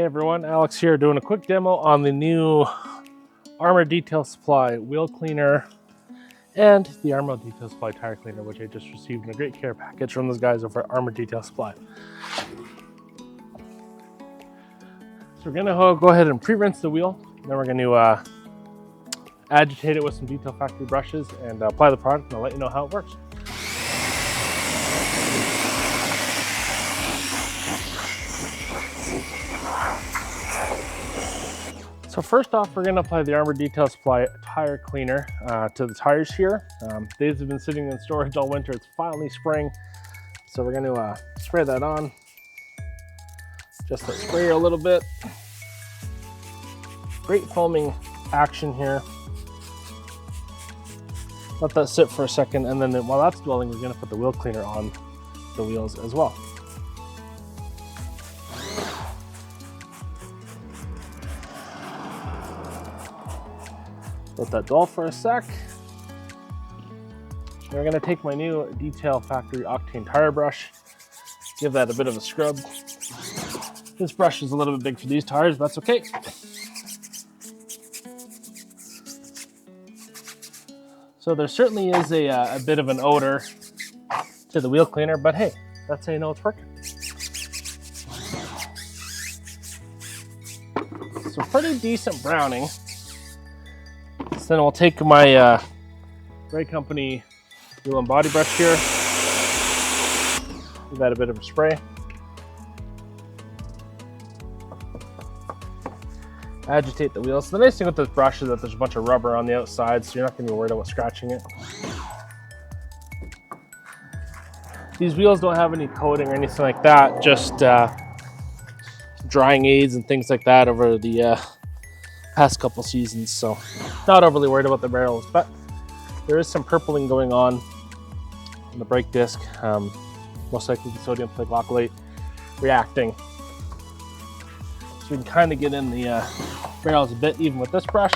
Hey everyone, Alex here doing a quick demo on the new Armour Detail Supply wheel cleaner and the Armour Detail Supply tire cleaner, which I just received in a great care package from those guys over at Armour Detail Supply. So we're gonna go ahead and pre-rinse the wheel, then we're gonna agitate it with some Detail Factory brushes and apply the product, and I'll let you know how it works. So first off, we're going to apply the Armour Detail Supply tire cleaner to the tires here. These have been sitting in storage all winter. It's finally spring. So we're going to spray that on. Just to spray a little bit. Great foaming action here. Let that sit for a second, and then while that's dwelling, we're going to put the wheel cleaner on the wheels as well. Let that dwell for a sec. We're going to take my new Detail Factory Octane tire brush, give that a bit of a scrub. This brush is a little bit big for these tires, but that's okay. So there certainly is a bit of an odor to the wheel cleaner, but hey, that's how you know it's working. So pretty decent browning. So then I'll take my Ray Company wheel and body brush here, give that a bit of a spray. Agitate the wheels. So the nice thing with this brush is that there's a bunch of rubber on the outside, so you're not going to be worried about scratching it. These wheels don't have any coating or anything like that, just drying aids and things like that over the past couple seasons, so not overly worried about the barrels, but there is some purpling going on the brake disc, most likely the sodium glycolate reacting. So we can kind of get in the barrels a bit even with this brush.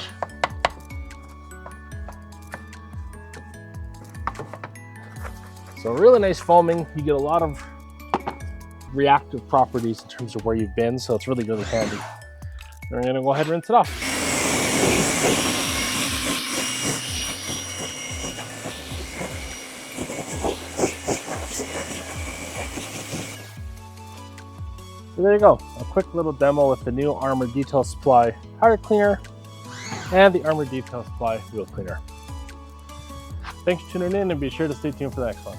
So really nice foaming. You get a lot of reactive properties in terms of where you've been, so it's really, really handy. We're going to go ahead and rinse it off. So there you go, a quick little demo with the new Armour Detail Supply tire cleaner and the Armour Detail Supply wheel cleaner. Thanks for tuning in, and be sure to stay tuned for the next one.